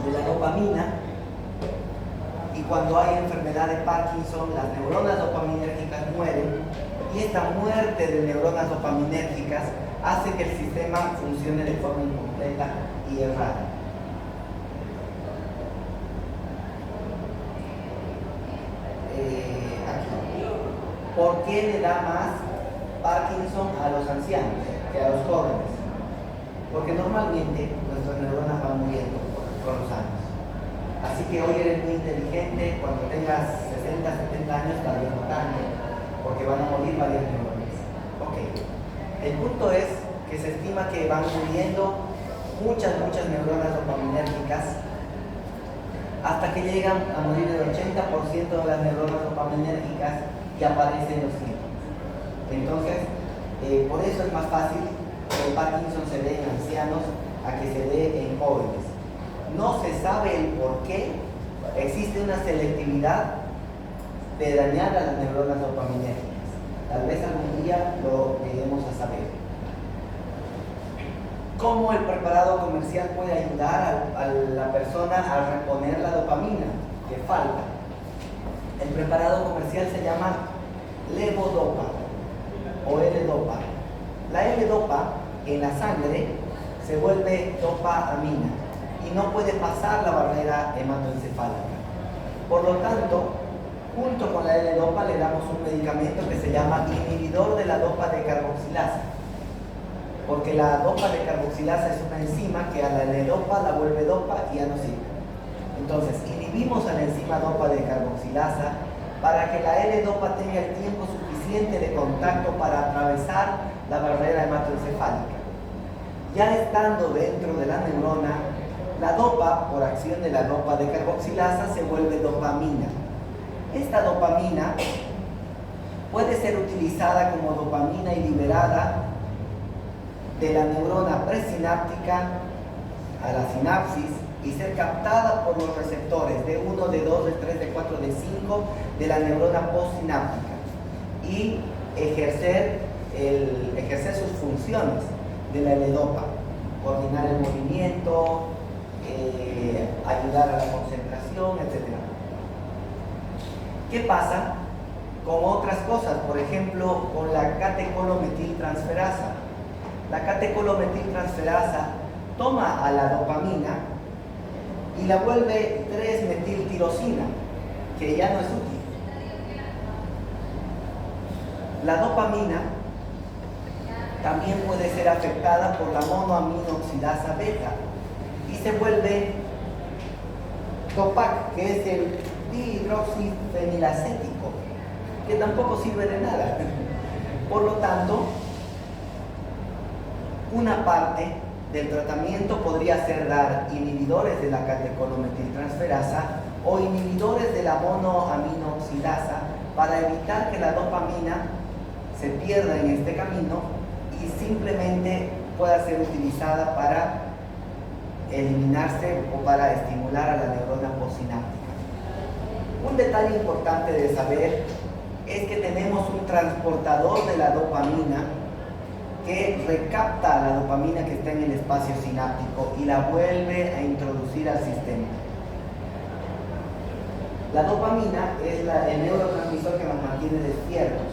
de la dopamina. Y cuando hay enfermedad de Parkinson, las neuronas dopaminérgicas mueren, y esta muerte de neuronas dopaminérgicas hace que el sistema funcione de forma incompleta y errada. Aquí. ¿Por qué le da más Parkinson a los ancianos que a los jóvenes? Porque normalmente nuestras neuronas van muriendo con los años. Así que hoy eres muy inteligente, cuando tengas 60, 70 años tal vez no tanto, porque van a morir varias neuronas. Ok. El punto es que se estima que van muriendo muchas neuronas dopaminérgicas hasta que llegan a morir el 80% de las neuronas dopaminérgicas y aparecen los síntomas. Entonces, por eso es más fácil que el Parkinson se dé en ancianos a que se dé en jóvenes. No se sabe el por qué. Existe una selectividad de dañar a las neuronas dopaminérgicas. Tal vez algún día lo lleguemos a saber. ¿Cómo el preparado comercial puede ayudar a la persona a reponer la dopamina que falta? El preparado comercial se llama levodopa o L-dopa. La L-dopa en la sangre se vuelve dopaamina y no puede pasar la barrera hematoencefálica. Por lo tanto, junto con la L-dopa le damos un medicamento que se llama inhibidor de la dopa de carboxilasa, porque la dopa de carboxilasa es una enzima que a la L-dopa la vuelve dopa y ya no sirve. Entonces, inhibimos a la enzima dopa de carboxilasa para que la L-dopa tenga el tiempo suficiente de contacto para atravesar la barrera hematoencefálica. Ya estando dentro de la neurona, la dopa, por acción de la dopa de carboxilasa, se vuelve dopamina. Esta dopamina puede ser utilizada como dopamina y liberada de la neurona presináptica a la sinapsis y ser captada por los receptores de 1, de 2, de 3, de 4, de 5 de la neurona postsináptica y ejercer sus funciones de la L-dopa, coordinar el movimiento, ayudar a la concentración, etc. ¿Qué pasa con otras cosas? Por ejemplo, con la catecolometiltransferasa. La catecolometiltransferasa toma a la dopamina y la vuelve 3-metiltirosina, que ya no es útil. La dopamina también puede ser afectada por la monoaminoxidasa beta y se vuelve Dopac, que es el dihidroxifenilacético, que tampoco sirve de nada. Por lo tanto, una parte del tratamiento podría ser dar inhibidores de la catecolometiltransferasa o inhibidores de la monoaminoxidasa para evitar que la dopamina se pierda en este camino y simplemente pueda ser utilizada para eliminarse o para estimular a la neurona postsináptica. Un detalle importante de saber es que tenemos un transportador de la dopamina que recapta la dopamina que está en el espacio sináptico y la vuelve a introducir al sistema. La dopamina es el neurotransmisor que nos mantiene despiertos,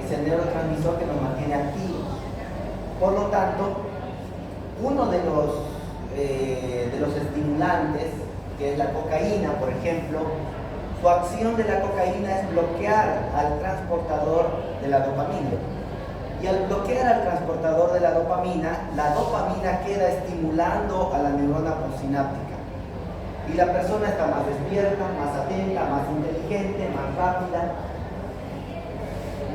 es el neurotransmisor que nos mantiene activos. Por lo tanto, uno de los estimulantes, que es la cocaína, por ejemplo, su acción de la cocaína es bloquear al transportador de la dopamina. Y al bloquear al transportador de la dopamina queda estimulando a la neurona postsináptica. Y la persona está más despierta, más atenta, más inteligente, más rápida.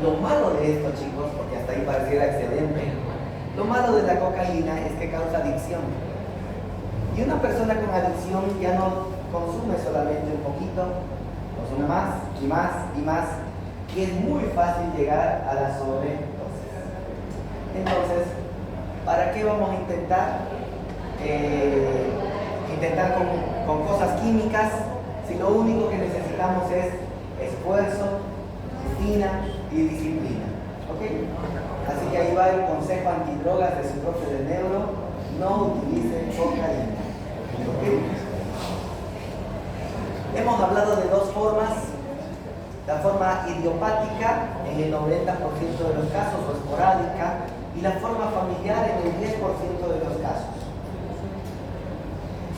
Lo malo de esto, chicos, porque hasta ahí pareciera excelente, lo malo de la cocaína es que causa adicción. Y una persona con adicción ya no consume solamente un poquito, consume más y más y más, y es muy fácil llegar a la sobredosis. Entonces, ¿para qué vamos a intentar con cosas químicas si lo único que necesitamos es esfuerzo, rutina y disciplina? ¿Ok? Así que ahí va el consejo antidrogas de su profe de neuro: no utilice cocaína. ¿Okay? Hemos hablado de dos formas: la forma idiopática en el 90% de los casos o esporádica, y la forma familiar en el 10% de los casos.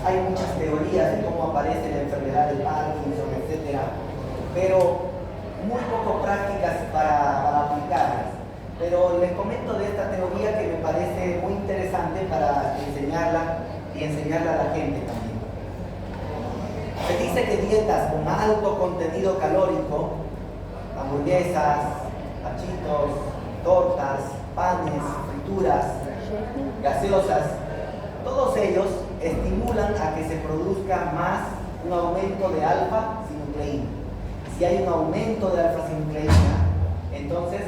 Hay muchas teorías de cómo aparece la enfermedad de Parkinson, etc., pero muy poco prácticas para aplicarlas. Pero les comento de esta teoría que me parece muy interesante para enseñarla y enseñarla a la gente también. Se dice que dietas con alto contenido calórico, hamburguesas, pachitos, tortas, panes, frituras, gaseosas, todos ellos estimulan a que se produzca más un aumento de alfa-sinucleína. Si hay un aumento de alfa-sinucleína, entonces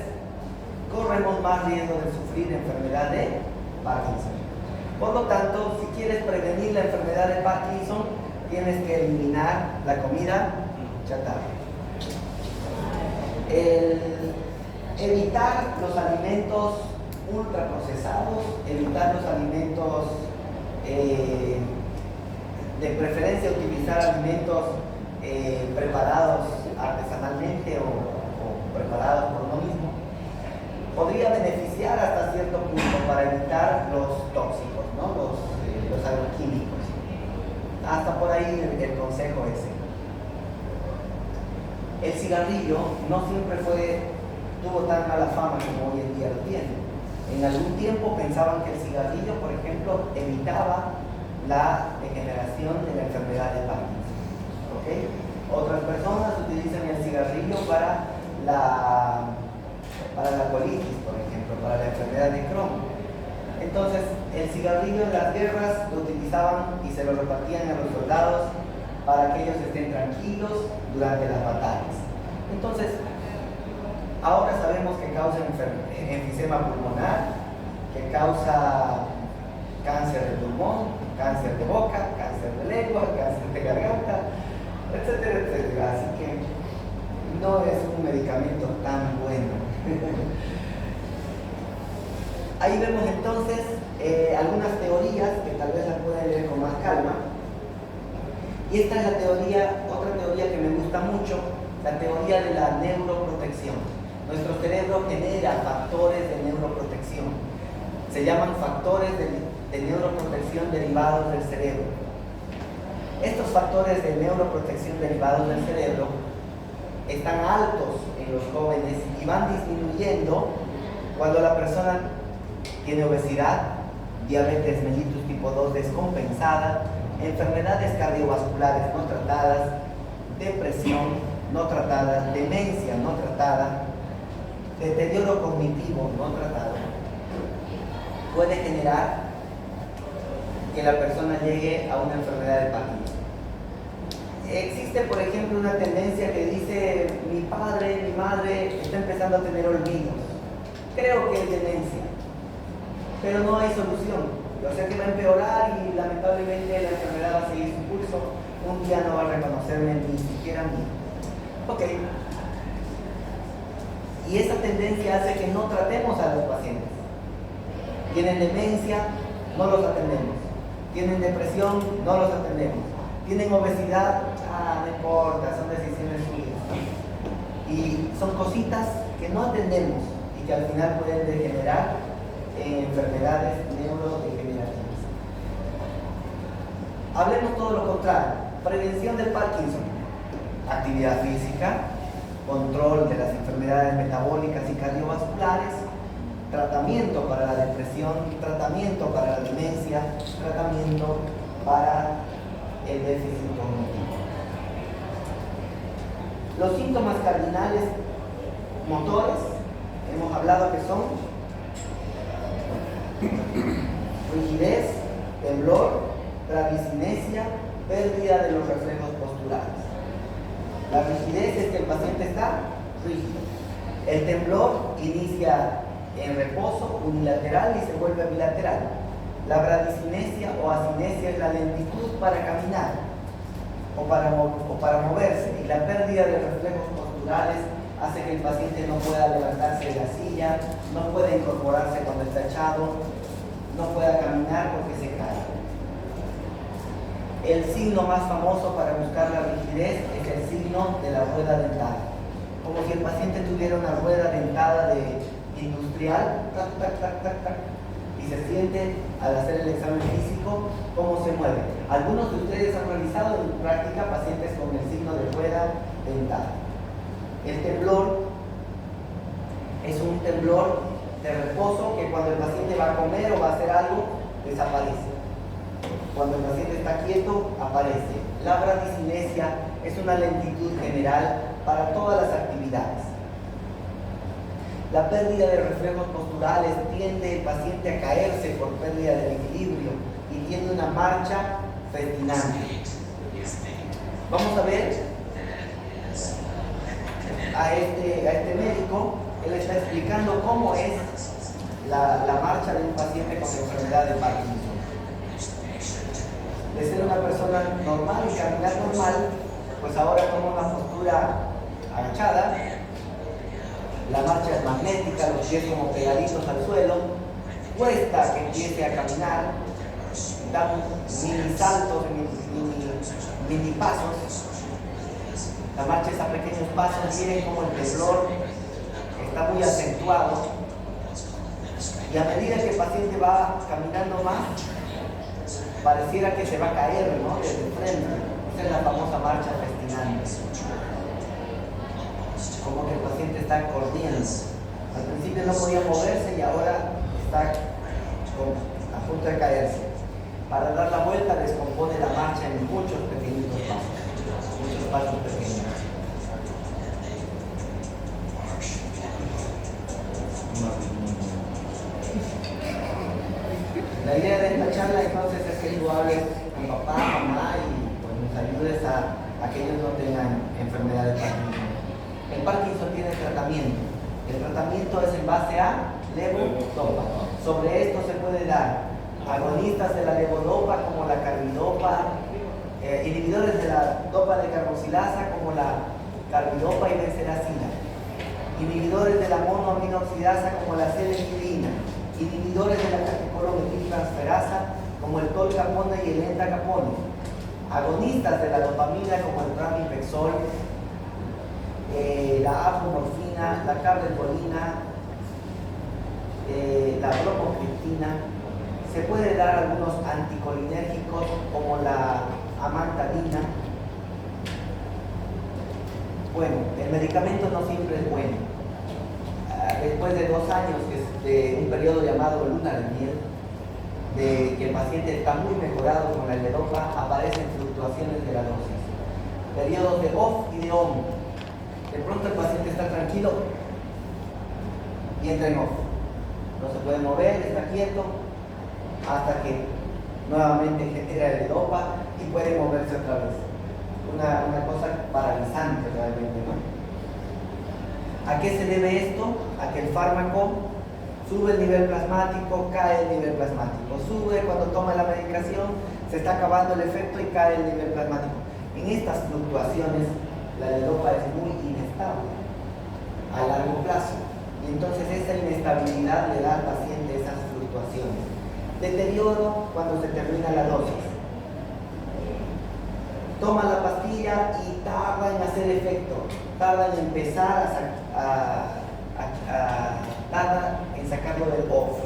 corremos más riesgo de sufrir enfermedad de Parkinson. Por lo tanto, si quieres prevenir la enfermedad de Parkinson, tienes que eliminar la comida chatarra. Evitar los alimentos ultraprocesados, evitar los alimentos, de preferencia utilizar alimentos preparados artesanalmente o preparados por uno mismo, podría beneficiar hasta cierto punto para evitar los tóxicos, ¿no? los agroquímicos. Hasta por ahí el consejo ese. El cigarrillo no siempre tuvo tan mala fama como hoy en día lo tiene. En algún tiempo pensaban que el cigarrillo, por ejemplo, evitaba la degeneración de la enfermedad de Parkinson. ¿Okay? Otras personas utilizan el cigarrillo para la colitis, por ejemplo, para la enfermedad de Crohn. Entonces, el cigarrillo en las guerras lo utilizaban y se lo repartían a los soldados para que ellos estén tranquilos durante las batallas. Entonces, ahora sabemos que causa enfisema pulmonar, que causa cáncer de pulmón, cáncer de boca, cáncer de lengua, cáncer de garganta, etcétera, etcétera. Así que no es un medicamento tan bueno. Ahí vemos entonces algunas teorías que tal vez las pueden leer con más calma. Y esta es la teoría, otra teoría que me gusta mucho, la teoría de la neuroprotección. Nuestro cerebro genera factores de neuroprotección. Se llaman factores de neuroprotección derivados del cerebro. Estos factores de neuroprotección derivados del cerebro están altos en los jóvenes y van disminuyendo cuando la persona tiene obesidad, diabetes mellitus tipo 2 descompensada, enfermedades cardiovasculares no tratadas, depresión no tratada, demencia no tratada, deterioro cognitivo no tratado. Puede generar que la persona llegue a una enfermedad de Parkinson. Existe, por ejemplo, una tendencia que dice: mi padre, mi madre está empezando a tener olvidos. Creo que es demencia, pero no hay solución. O sea que va a empeorar y lamentablemente la enfermedad va a seguir su curso. Un día no va a reconocerme ni siquiera a mí. Ok. Y esa tendencia hace que no tratemos a los pacientes. Tienen demencia, no los atendemos. Tienen depresión, no los atendemos. ¿Tienen obesidad? No importa, son decisiones suyas. Y son cositas que no atendemos y que al final pueden degenerar en enfermedades neurodegenerativas. Hablemos todo lo contrario. Prevención del Parkinson. Actividad física, control de las enfermedades metabólicas y cardiovasculares, tratamiento para la depresión, tratamiento para la demencia, tratamiento para el déficit cognitivo. Los síntomas cardinales motores, hemos hablado que son rigidez, temblor, bradicinesia, pérdida de los reflejos posturales. La rigidez es que el paciente está rígido. El temblor inicia en reposo unilateral y se vuelve bilateral. La bradicinesia o asinesia es la lentitud para caminar o para moverse, y la pérdida de reflejos posturales hace que el paciente no pueda levantarse de la silla, no pueda incorporarse cuando está echado, no pueda caminar porque se cae. El signo más famoso para buscar la rigidez es el signo de la rueda dentada, como si el paciente tuviera una rueda dentada de industrial, tac, tac, tac, tac, tac, y se siente al hacer el examen físico cómo se mueve. Algunos de ustedes han realizado en práctica pacientes con el signo de rueda dentada. El temblor es un temblor de reposo que cuando el paciente va a comer o va a hacer algo, desaparece. Cuando el paciente está quieto, aparece. La bradicinesia es una lentitud general para todas las actividades. La pérdida de reflejos posturales tiende el paciente a caerse por pérdida del equilibrio y tiene una marcha festinante. Vamos a ver a este médico. Él está explicando cómo es la marcha de un paciente con enfermedad de Parkinson. De ser una persona normal y caminar normal, pues ahora toma una postura agachada. La marcha es magnética, los pies como pegaditos al suelo, cuesta que empiece a caminar, da mini saltos, mini pasos. La marcha es a pequeños pasos, miren como el temblor está muy acentuado, y a medida que el paciente va caminando más, pareciera que se va a caer, ¿no?, desde frente. Esa es la famosa marcha festinante. Como que el paciente está corriendo. Al principio no podía moverse y ahora está a punto de caerse. Para dar la vuelta descompone la marcha en muchos pequeñitos pasos, muchos pasos pequeños. La idea de esta charla entonces es que tú hables con papá, mamá y pues, nos ayudes a que ellos no tengan enfermedades de Parkinson. El Parkinson tiene tratamiento. El tratamiento es en base a levodopa. Sobre esto se puede dar agonistas de la levodopa como la carbidopa, inhibidores de la dopa de carboxilasa como la carbidopa y benseracina, inhibidores de la monoaminoxidasa como la celencidina, inhibidores de la catecolamimetiltransferasa como el tolcapone y el entacapone, agonistas de la dopamina como el pramipexol, la apomorfina, la carvedolina, la bromocriptina. Se puede dar algunos anticolinérgicos como la amantadina. Bueno, el medicamento no siempre es bueno. Después de 2 años de un periodo llamado luna de miel, de que el paciente está muy mejorado con la levodopa, aparecen fluctuaciones de la dosis. Periodos de off y de on. De pronto el paciente está tranquilo y entra en off. No se puede mover, está quieto, hasta que nuevamente genera el levodopa y puede moverse otra vez. Una cosa paralizante realmente, ¿no? ¿A qué se debe esto? A que el fármaco sube el nivel plasmático, cae el nivel plasmático. Sube cuando toma la medicación, se está acabando el efecto y cae el nivel plasmático. En estas fluctuaciones, la levodopa es muy inestable a largo plazo. Y entonces esa inestabilidad le da al paciente esas fluctuaciones. Deterioro cuando se termina la dosis. toma la pastilla y tarda en hacer efecto, tarda en empezar tarda en sacarlo del off.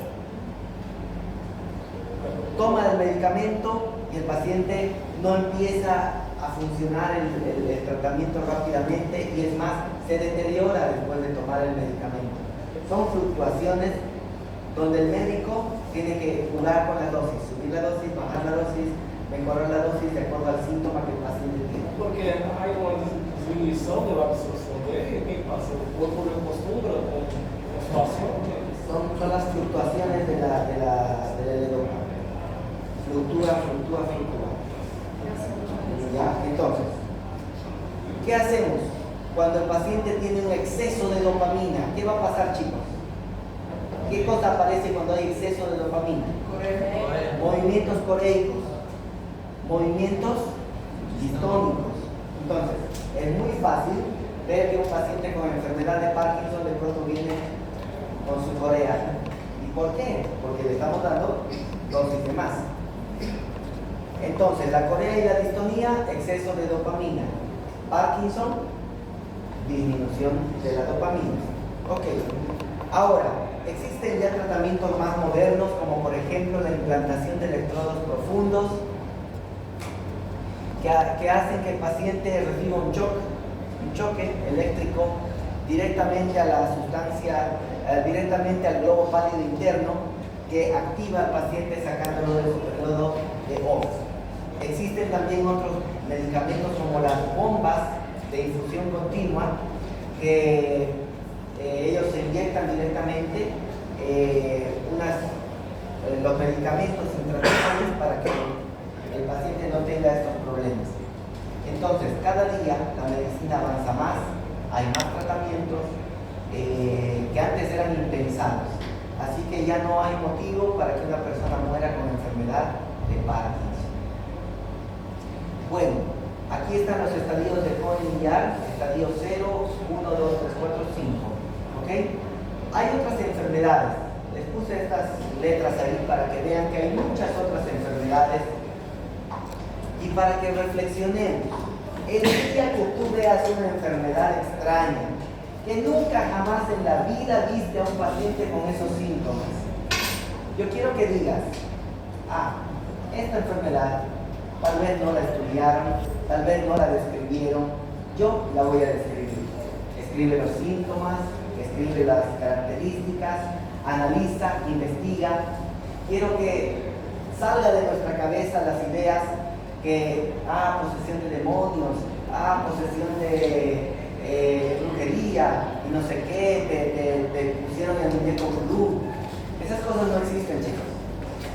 Toma el medicamento y el paciente no empieza a funcionar el tratamiento rápidamente y es más, se deteriora después de tomar el medicamento. Son fluctuaciones donde el médico tiene que jugar con la dosis, subir la dosis, bajar la dosis, mejorar la dosis de acuerdo al síntoma que el paciente tiene. Porque hay una disminución de la absorción de qué pasa, el cuerpo le acostumbra con situación. Son las fluctuaciones del L-dopa. Fluctúa. ¿Ya? Entonces, ¿qué hacemos cuando el paciente tiene un exceso de dopamina? ¿Qué va a pasar, chicos? ¿Qué cosa aparece cuando hay exceso de dopamina? Movimientos coreicos, movimientos distónicos. Entonces, es muy fácil ver que un paciente con enfermedad de Parkinson de pronto viene con su corea. ¿Y por qué? Porque le estamos dando dosis de más. Entonces, la corea y la distonía, exceso de dopamina. Parkinson, disminución de la dopamina. Ok. Ahora, existen ya tratamientos más modernos, como por ejemplo la implantación de electrodos profundos, que hacen que el paciente reciba un choque eléctrico directamente a la sustancia, directamente al globo pálido interno, que activa al paciente sacándolo de su periodo de off. Existen también otros medicamentos como las bombas de infusión continua, que ellos se inyectan directamente los medicamentos intravenosos para que el paciente no tenga estos problemas. Entonces, cada día la medicina avanza más, hay más tratamientos que antes eran impensados. Así que ya no hay motivo para que una persona muera con enfermedad de Parkinson. Bueno, aquí están los estadios de Honig-Jarl, estadio 0, 1, 2, 3, 4, 5. ¿Ok? Hay otras enfermedades. Les puse estas letras ahí para que vean que hay muchas otras enfermedades y para que reflexionemos. El día que tú veas una enfermedad extraña, que nunca jamás en la vida viste a un paciente con esos síntomas, yo quiero que digas, esta enfermedad tal vez no la estudiaron, tal vez no la describieron, yo la voy a describir. Escribe los síntomas, escribe las características, analiza, investiga. Quiero que salga de nuestra cabeza las ideas que, posesión de demonios, posesión de brujería y no sé qué, te pusieron el muñeco vudú. Esas cosas no existen, chicos.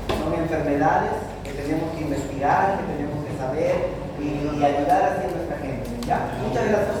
Son enfermedades que tenemos que investigar, que tenemos que saber y ayudar así a nuestra gente. ¿Ya? Muchas gracias.